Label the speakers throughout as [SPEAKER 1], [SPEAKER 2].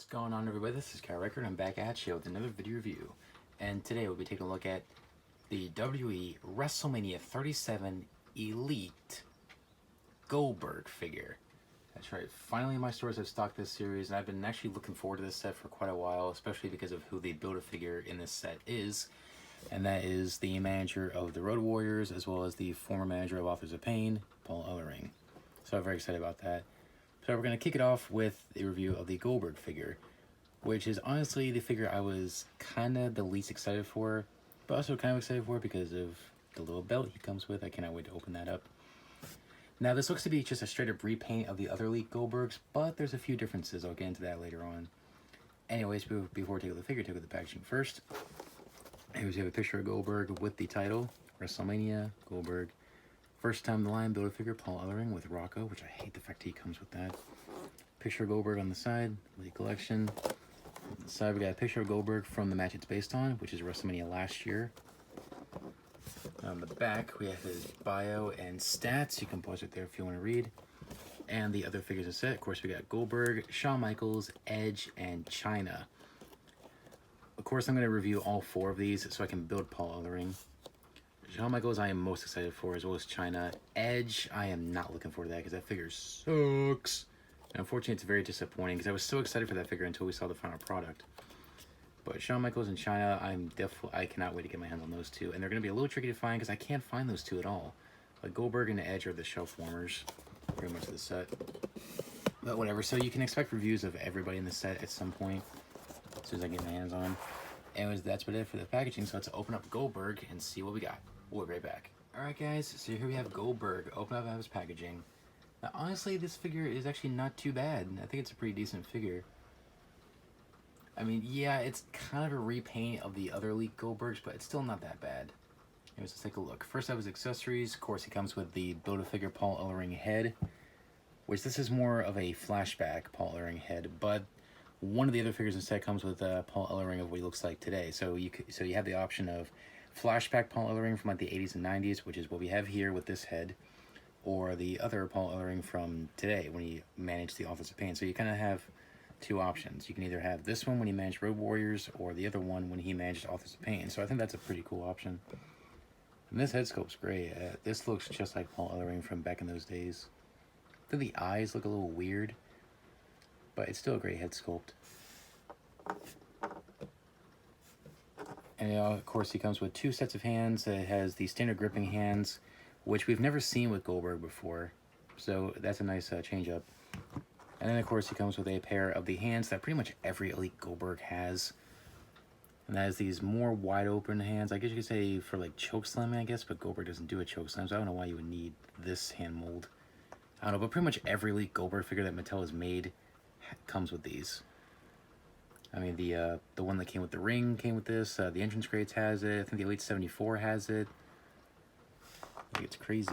[SPEAKER 1] What's going on, everybody? This is Kyle Record. I'm back at you with another video review, and today we'll be taking a look at the WWE Wrestlemania 37 Elite Goldberg figure. That's right, finally my stores have stocked this series, and I've been actually looking forward to this set for quite a while, especially because of who the Build-A-Figure in this set is, and that is the manager of the Road Warriors, as well as the former manager of Authors of Pain, Paul Ellering. So I'm very excited about that. So we're going to kick it off with a review of the Goldberg figure, which is honestly the figure I was kind of the least excited for, but also kind of excited for because of the little belt he comes with. I cannot wait to open that up. Now this looks to be just a straight up repaint of the other Elite Goldbergs, but there's a few differences. I'll get into that later on. Anyways, before we take a look at the figure, take a look at the packaging first. Here we have a picture of Goldberg with the title, Wrestlemania, Goldberg. First time in the line, Build-A-Figure, Paul Ellering with Rocco, which I hate the fact he comes with that. Picture of Goldberg on the side, Elite Collection. On the side, we got a picture of Goldberg from the match it's based on, which is WrestleMania last year. On the back, we have his bio and stats. You can pause it there if you want to read. And the other figures in the set, of course, we got Goldberg, Shawn Michaels, Edge, and Chyna. Of course, I'm going to review all four of these so I can build Paul Ellering. Shawn Michaels I am most excited for, as well as Chyna. Edge, I am not looking forward to that because that figure sucks. And unfortunately, it's very disappointing because I was so excited for that figure until we saw the final product. But Shawn Michaels and Chyna, I cannot wait to get my hands on those two. And they're going to be a little tricky to find because I can't find those two at all. Like Goldberg and Edge are the shelf warmers, pretty much of the set. But whatever, so you can expect reviews of everybody in the set at some point, as soon as I get my hands on them. Anyways, that's about it for the packaging, so let's open up Goldberg and see what we got. We'll be right back. Alright guys, so here we have Goldberg. Open up his packaging. Now honestly, this figure is actually not too bad. I think it's a pretty decent figure. I mean, yeah, it's kind of a repaint of the other Elite Goldbergs, but it's still not that bad. Anyways, let's take a look. First up is accessories. Of course, he comes with the Build-A-Figure Paul Ellering head, which this is more of a flashback Paul Ellering head, but one of the other figures in the set comes with Paul Ellering of what he looks like today. So you have the option of flashback Paul Ellering from like the 80s and 90s, which is what we have here with this head, or the other Paul Ellering from today when he managed the Authors of Pain. So you kind of have two options. You can either have this one when he managed Road Warriors, or the other one when he managed Authors of Pain. So I think that's a pretty cool option. And this head sculpt's great. This looks just like Paul Ellering from back in those days. I think the eyes look a little weird, but it's still a great head sculpt. And of course, he comes with two sets of hands. It has the standard gripping hands, which we've never seen with Goldberg before. So that's a nice change up. And then, of course, he comes with a pair of the hands that pretty much every Elite Goldberg has. And that is these more wide open hands. I guess you could say for like choke slamming, I guess, but Goldberg doesn't do a choke slam, so I don't know why you would need this hand mold. I don't know, but pretty much every Elite Goldberg figure that Mattel has made comes with these. I mean, the one that came with the ring came with this. The entrance crates has it. I think the Elite 74 has it. I think it's crazy.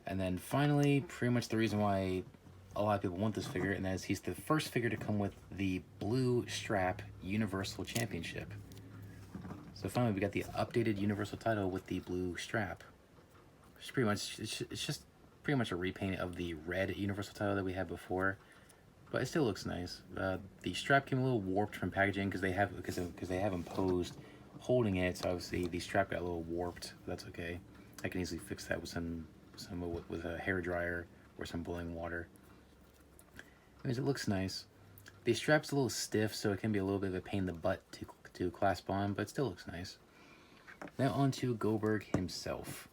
[SPEAKER 1] And then finally, pretty much the reason why a lot of people want this figure, and that is he's the first figure to come with the blue strap Universal Championship. So finally, we got the updated Universal title with the blue strap. Which is pretty much, it's just pretty much a repaint of the red Universal title that we had before. But it still looks nice. The strap came a little warped from packaging because they have him posed holding it, so obviously the strap got a little warped. But that's okay. I can easily fix that with with a hair dryer or some boiling water. Anyways, it looks nice. The strap's a little stiff, so it can be a little bit of a pain in the butt to clasp on, but it still looks nice. Now on to Goldberg himself.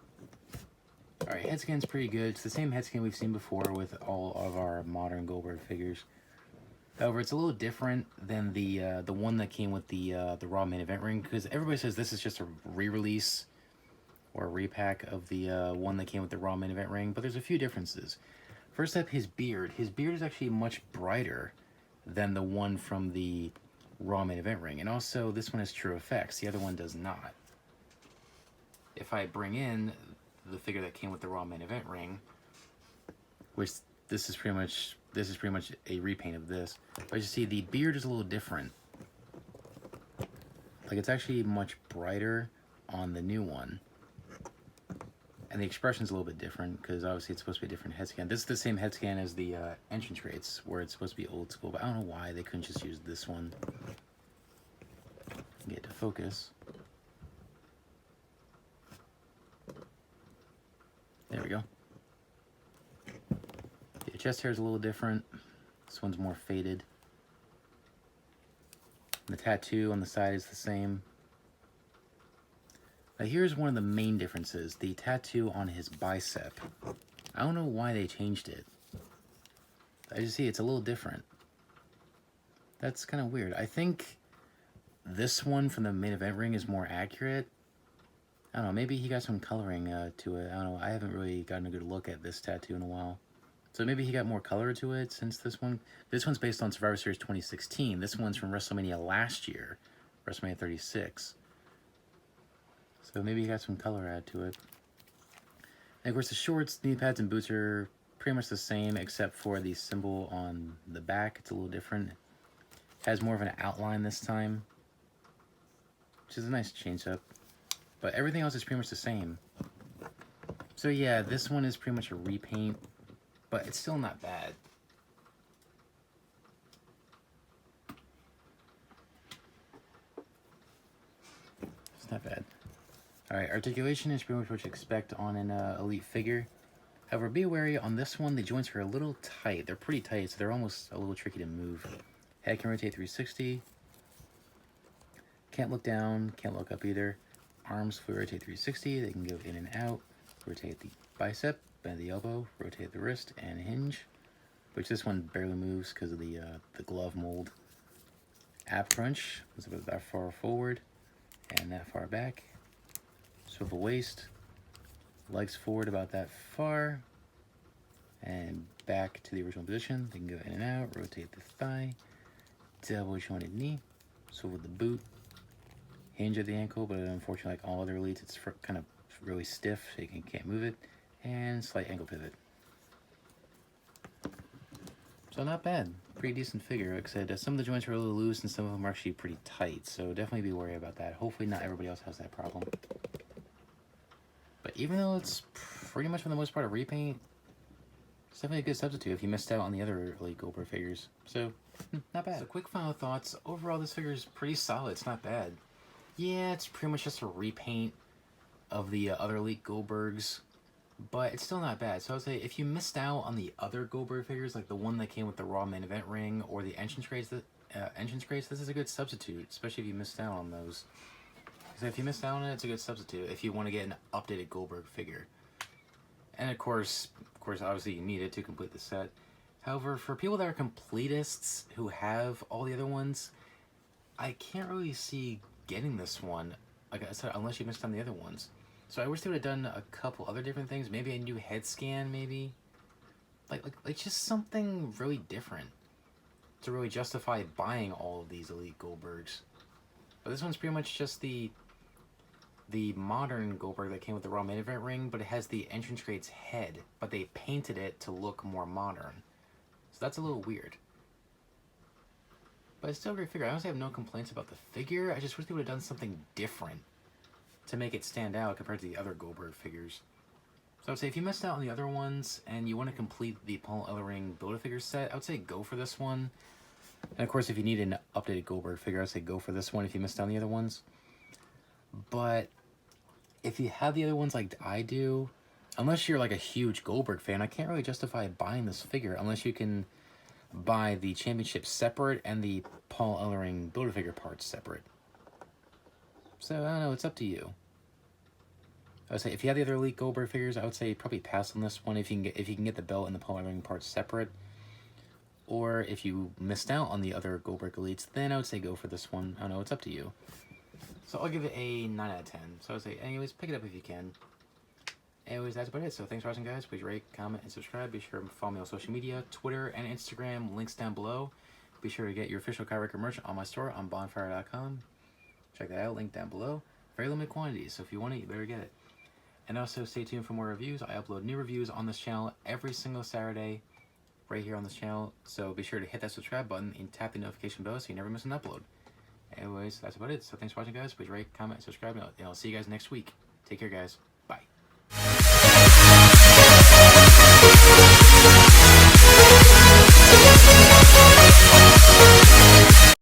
[SPEAKER 1] Alright, head scan's pretty good. It's the same head scan we've seen before with all of our modern Goldberg figures. However, it's a little different than the one that came with the Raw main event ring, because everybody says this is just a re-release or a repack of the one that came with the Raw main event ring, but there's a few differences. First up, his beard. His beard is actually much brighter than the one from the Raw main event ring, and also this one has true effects. The other one does not. If I bring in the figure that came with the Raw main event ring, which this is pretty much a repaint of this, but you see the beard is a little different. Like, it's actually much brighter on the new one, And the expression's a little bit different because obviously it's supposed to be a different head scan. This is the same head scan as the entrance rates where it's supposed to be old school, but I don't know why they couldn't just use this one. Get it to focus. There we go. The chest hair is a little different. This one's more faded. And the tattoo on the side is the same. Now here's one of the main differences. The tattoo on his bicep. I don't know why they changed it. I just see it's a little different. That's kind of weird. I think this one from the main event ring is more accurate. I don't know, maybe he got some coloring to it. I don't know, I haven't really gotten a good look at this tattoo in a while. So maybe he got more color to it since this one's based on Survivor Series 2016. This one's from WrestleMania last year, WrestleMania 36. So maybe he got some color added to it. And of course the shorts, knee pads, and boots are pretty much the same except for the symbol on the back. It's a little different. Has more of an outline this time, which is a nice change up. But everything else is pretty much the same. So yeah, this one is pretty much a repaint, but it's still not bad. It's not bad. Alright, articulation is pretty much what you expect on an Elite figure. However, be wary, on this one, the joints are a little tight. They're pretty tight, so they're almost a little tricky to move. Head can rotate 360. Can't look down, can't look up either. Arms fully rotate 360. They can go in and out. Rotate the bicep, bend the elbow, rotate the wrist, and hinge. Which this one barely moves because of the glove mold. Ab crunch is about that far forward and that far back. Swivel waist. Legs forward about that far. And back to the original position. They can go in and out. Rotate the thigh. Double jointed knee. Swivel the boot. Hinge at the ankle, but unfortunately, like all other Elites, it's kind of really stiff, so you can't move it. And slight ankle pivot. So not bad. Pretty decent figure. Like I said, some of the joints are a little loose and some of them are actually pretty tight, so definitely be wary about that. Hopefully not everybody else has that problem. But even though it's pretty much for the most part a repaint, it's definitely a good substitute if you missed out on the other Elite Goldberg figures. So, not bad. So quick final thoughts. Overall, this figure is pretty solid. It's not bad. Yeah, it's pretty much just a repaint of the other Elite Goldbergs, but it's still not bad. So I would say if you missed out on the other Goldberg figures, like the one that came with the Raw main event ring or the entrance crates, this is a good substitute, especially if you missed out on those. So if you missed out on it, it's a good substitute if you want to get an updated Goldberg figure. And of course, obviously you need it to complete the set. However, for people that are completists who have all the other ones, I can't really see getting this one, like I said, unless you missed on the other ones. So I wish they would have done a couple other different things. Maybe a new head scan, maybe. Like just something really different to really justify buying all of these Elite Goldbergs. But this one's pretty much just the modern Goldberg that came with the Raw main event ring, but it has the entrance crate's head, but they painted it to look more modern. So that's a little weird. But it's still a great figure. I honestly have no complaints about the figure. I just wish they would have done something different to make it stand out compared to the other Goldberg figures. So I would say if you missed out on the other ones and you want to complete the Paul Ellering Build-A-Figure set, I would say go for this one. And of course, if you need an updated Goldberg figure, I would say go for this one if you missed out on the other ones. But if you have the other ones like I do, unless you're like a huge Goldberg fan, I can't really justify buying this figure unless you can buy the championship separate and the Paul Ellering Build-A-Figure parts separate. So, I don't know, it's up to you. I would say if you have the other Elite Goldberg figures, I would say probably pass on this one if you can get the belt and the Paul Ellering parts separate. Or if you missed out on the other Goldberg Elites, then I would say go for this one. I don't know, it's up to you. So I'll give it a 9 out of 10. So I would say, anyways, pick it up if you can. Anyways, that's about it. So thanks for watching, guys. Please rate, comment, and subscribe. Be sure to follow me on social media, Twitter and Instagram. Links down below. Be sure to get your official Kyle Record merch on my store on bonfire.com. Check that out. Link down below. Very limited quantities, so if you want it, you better get it. And also, stay tuned for more reviews. I upload new reviews on this channel every single Saturday right here on this channel. So be sure to hit that subscribe button and tap the notification bell so you never miss an upload. Anyways, that's about it. So thanks for watching, guys. Please rate, comment, and subscribe, and I'll see you guys next week. Take care, guys.